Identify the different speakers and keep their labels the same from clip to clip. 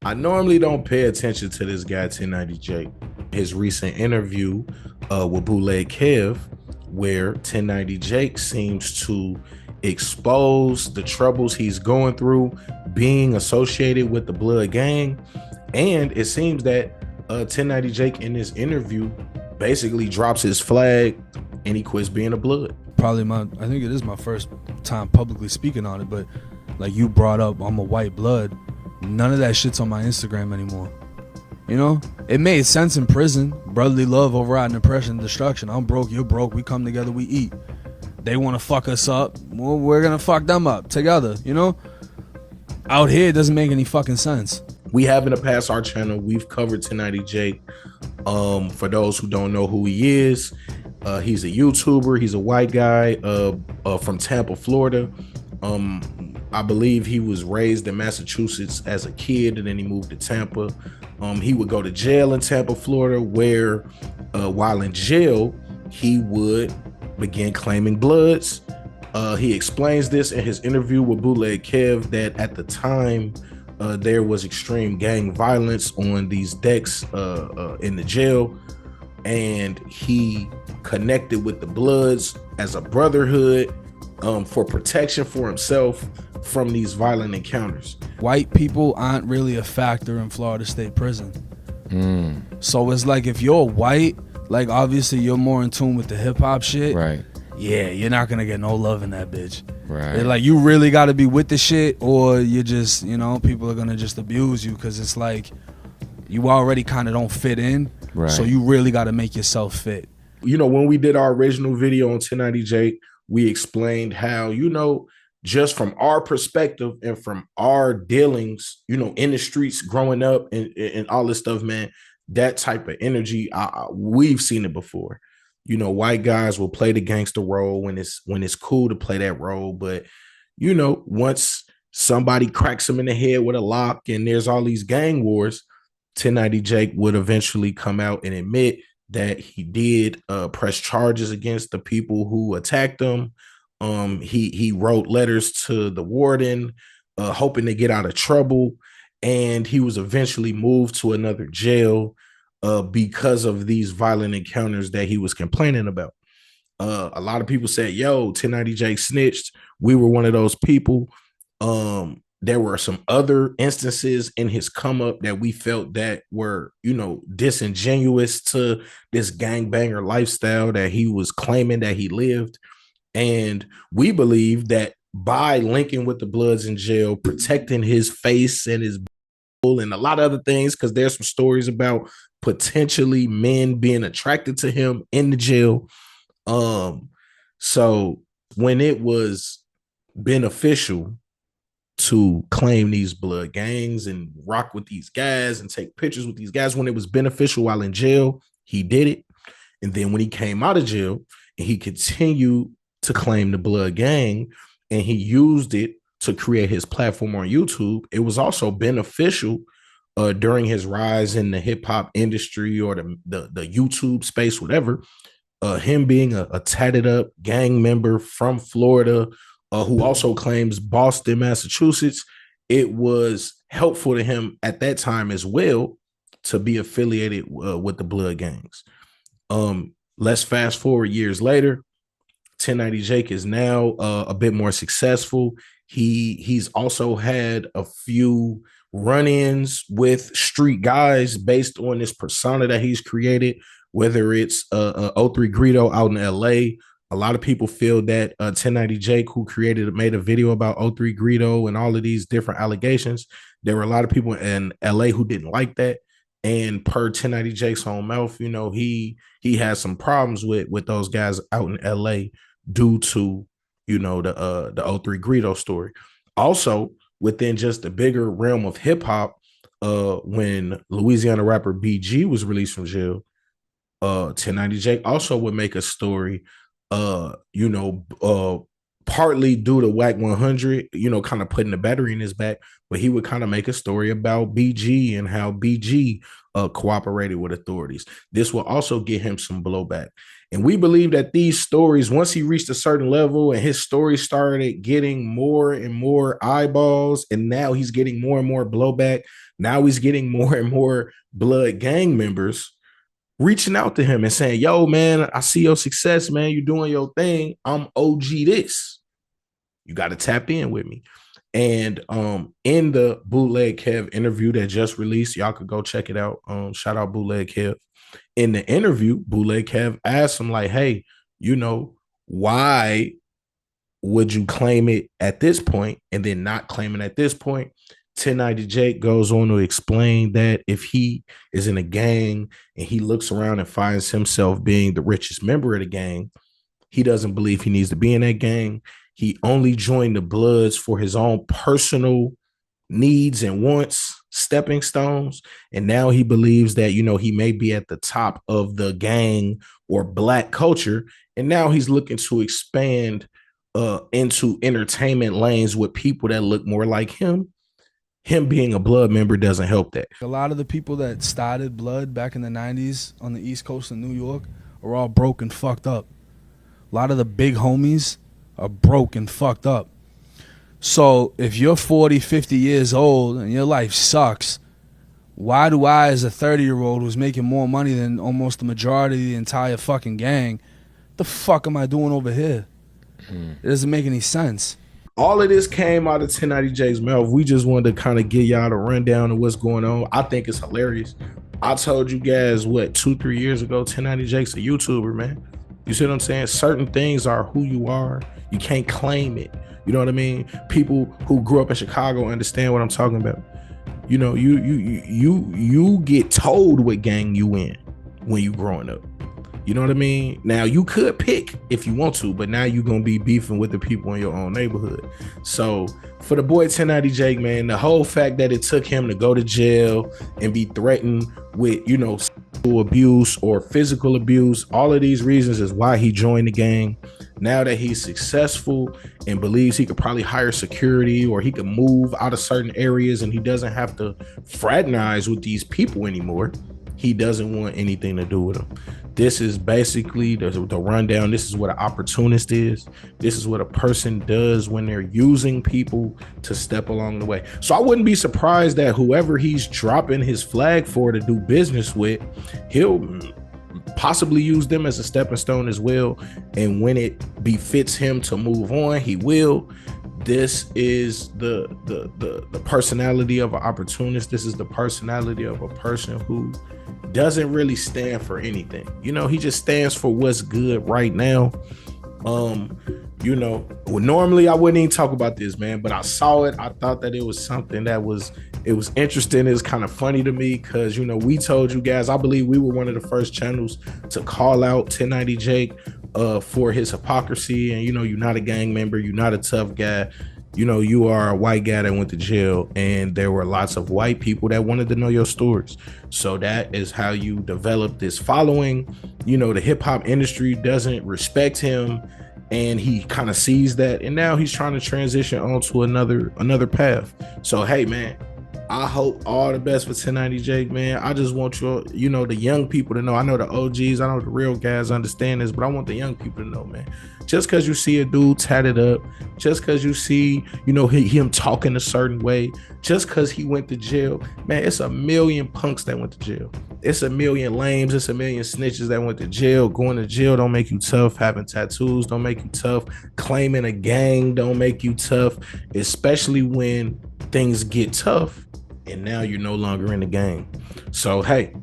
Speaker 1: I normally don't pay attention to this guy 1090 Jake. His recent interview with Bootleg Kev, where 1090 Jake seems to expose the troubles he's going through being associated with the Blood Gang. And it seems that 1090 Jake in this interview basically drops his flag and he quits being a Blood.
Speaker 2: Probably I think it is my first time publicly speaking on it, but like you brought up, I'm a white blood. None of that shit's on my Instagram anymore. You know, it made sense in prison. Brotherly love, overriding oppression and destruction. I'm broke, you're broke. We come together, we eat. They want to fuck us up. Well, we're gonna fuck them up together. You know, out here it doesn't make any fucking sense.
Speaker 1: We have in the past our channel, we've covered 1090 Jake. For those who don't know who he is, he's a YouTuber. He's a white guy from Tampa, Florida. I believe he was raised in Massachusetts as a kid, and then he moved to Tampa. He would go to jail in Tampa, Florida, where while in jail, he would begin claiming Bloods. He explains this in his interview with Bootleg Kev that at the time there was extreme gang violence on these decks in the jail, and he connected with the Bloods as a brotherhood for protection for himself from these violent encounters.
Speaker 2: White people aren't really a factor in Florida State Prison. So it's like if you're white, like obviously you're more in tune with the hip hop shit.
Speaker 3: Right.
Speaker 2: Yeah, you're not gonna get no love in that bitch.
Speaker 3: Right.
Speaker 2: Like you really gotta be with the shit, or you just, you know, people are gonna just abuse you because it's like you already kind of don't fit in.
Speaker 3: Right.
Speaker 2: So you really gotta make yourself fit.
Speaker 1: You know, when we did our original video on 1090 Jake, we explained how, you know, just from our perspective and from our dealings, you know, in the streets growing up and all this stuff, man, that type of energy, we've seen it before. You know, white guys will play the gangster role when it's cool to play that role. But, you know, once somebody cracks them in the head with a lock and there's all these gang wars, 1090 Jake would eventually come out and admit that he did press charges against the people who attacked him. He wrote letters to the warden, hoping to get out of trouble, and he was eventually moved to another jail because of these violent encounters that he was complaining about. A lot of people said, yo, 1090 Jake snitched. We were one of those people. There were some other instances in his come up that we felt that were, you know, disingenuous to this gangbanger lifestyle that he was claiming that he lived. And we believe that by linking with the Bloods in jail, protecting his face and his and a lot of other things, because there's some stories about potentially men being attracted to him in the jail. So when it was beneficial to claim these blood gangs and rock with these guys and take pictures with these guys, when it was beneficial while in jail, he did it. And then when he came out of jail, and he continued to claim the blood gang, and he used it to create his platform on YouTube, it was also beneficial during his rise in the hip hop industry or the YouTube space, whatever. Him being a tatted up gang member from Florida, who also claims Boston, Massachusetts, it was helpful to him at that time as well to be affiliated with the blood gangs. Let's fast forward years later. 1090 Jake is now a bit more successful. He's also had a few run-ins with street guys based on this persona that he's created, whether it's 03 Greedo out in LA. A lot of people feel that 1090 Jake, who made a video about 03 Greedo and all of these different allegations, there were a lot of people in LA who didn't like that. And per 1090 Jake's own mouth, you know, he has some problems with those guys out in LA due to, you know, the 03 Greedo story. Also, within just the bigger realm of hip hop, when Louisiana rapper BG was released from jail, 1090 Jake also would make a story, partly due to Whack 100, kind of putting the battery in his back, but he would kind of make a story about BG and how BG cooperated with authorities. This will also get him some blowback. And we believe that these stories, once he reached a certain level and his story started getting more and more eyeballs, and now he's getting more and more blowback, now he's getting more and more blood gang members reaching out to him and saying, yo, man, I see your success, man. You're doing your thing. I'm OG this. You got to tap in with me. And in the Bootleg Kev interview that just released, y'all could go check it out. Shout out Bootleg Kev. In the interview, Bootleg Kev asked him, like, hey, why would you claim it at this point and then not claim it at this point? 1090 Jake goes on to explain that if he is in a gang and he looks around and finds himself being the richest member of the gang, he doesn't believe he needs to be in that gang. He only joined the Bloods for his own personal needs and wants, stepping stones. And now he believes that, he may be at the top of the gang or black culture. And now he's looking to expand into entertainment lanes with people that look more like him. Him being a Blood member doesn't help that.
Speaker 2: A lot of the people that started Blood back in the 90s on the East Coast of New York are all broke and fucked up. A lot of the big homies are broke and fucked up. So if you're 40, 50 years old and your life sucks, why do I, as a 30-year-old who's making more money than almost the majority of the entire fucking gang, the fuck am I doing over here? It doesn't make any sense.
Speaker 1: All of this came out of 1090 J's mouth. We just wanted to kind of give y'all the rundown of what's going on. I think it's hilarious. I told you guys, 2-3 years ago, 1090 Jake's a YouTuber, man. You see what I'm saying? Certain things are who you are. You can't claim it. You know what I mean? People who grew up in Chicago understand what I'm talking about. You get told what gang you in when you growing up. You know what I mean? Now, you could pick if you want to, but now you're going to be beefing with the people in your own neighborhood. So for the boy 1090 Jake, man, the whole fact that it took him to go to jail and be threatened with, sexual abuse or physical abuse, all of these reasons is why he joined the gang. Now that he's successful and believes he could probably hire security or he could move out of certain areas and he doesn't have to fraternize with these people anymore, he doesn't want anything to do with them. This is basically the rundown. This is what an opportunist is. This is what a person does when they're using people to step along the way. So I wouldn't be surprised that whoever he's dropping his flag for to do business with, he'll possibly use them as a stepping stone as well. And when it befits him to move on, he will. This is the personality of an opportunist. This is the personality of a person who doesn't really stand for anything. He just stands for what's good right now. Normally I wouldn't even talk about this, man, but I saw it. I thought that it was something that was interesting. It's kind of funny to me because, we told you guys, I believe we were one of the first channels to call out 1090 Jake for his hypocrisy. And, you're not a gang member. You're not a tough guy. You are a white guy that went to jail, and there were lots of white people that wanted to know your stories. So that is how you develop this following. The hip hop industry doesn't respect him, and he kind of sees that, and now he's trying to transition onto another path. So hey, man, I hope all the best for 1090 Jake, man. I just want the young people to know. I know the OGs, I know the real guys understand this, but I want the young people to know, man. Just because you see a dude tatted up, just because you see, him talking a certain way, just because he went to jail, man, it's a million punks that went to jail. It's a million lames. It's a million snitches that went to jail. Going to jail don't make you tough. Having tattoos don't make you tough. Claiming a gang don't make you tough, especially when things get tough and now you're no longer in the gang. So, hey,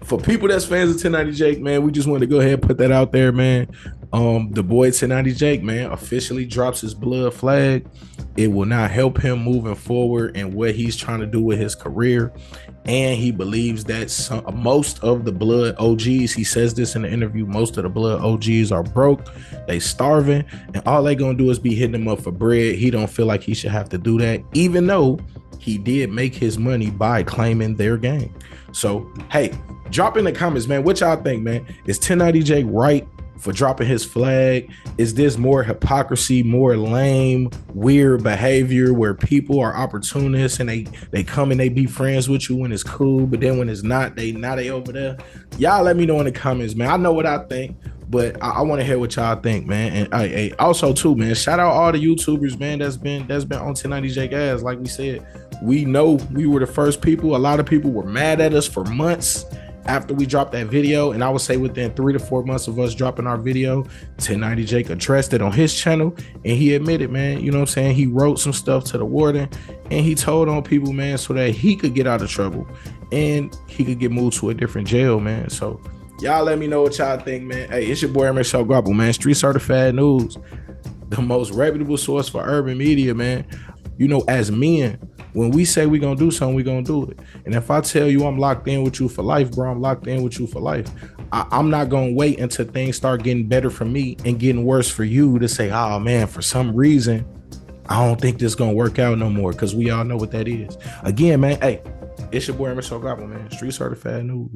Speaker 1: for people that's fans of 1090 Jake, man, we just wanted to go ahead and put that out there, man. The boy 1090 Jake, man, officially drops his blood flag. It will not help him moving forward and what he's trying to do with his career. And he believes that most of the blood OGs, he says this in the interview, most of the blood OGs are broke, they starving, and all they gonna do is be hitting him up for bread. He don't feel like he should have to do that, even though he did make his money by claiming their gang. So, hey, drop in the comments, man, what y'all think, man? Is 1090 Jake right for dropping his flag? Is this more hypocrisy, more lame, weird behavior where people are opportunists and they come and they be friends with you when it's cool, but then when it's not, they over there? Y'all let me know in the comments, man. I know what I think, but I want to hear what y'all think, man. And also too, man, shout out all the YouTubers, man, that's been on 1090J Gas. Like we said, we know we were the first people. A lot of people were mad at us for months after we dropped that video, and I would say within 3 to 4 months of us dropping our video, 1090 Jake addressed it on his channel, and he admitted, man, you know what I'm saying, he wrote some stuff to the warden, and he told on people, man, so that he could get out of trouble and he could get moved to a different jail, man. So y'all let me know what y'all think, man. Hey, it's your boy MSL Grapple, man. Street Certified News, the most reputable source for urban media, man. You know, as men, when we say we're going to do something, we're going to do it. And if I tell you I'm locked in with you for life, bro, I'm locked in with you for life. I'm not going to wait until things start getting better for me and getting worse for you to say, oh, man, for some reason, I don't think this is going to work out no more, because we all know what that is. Again, man, hey, it's your boy, MSL Grapple, man. Street Certified News.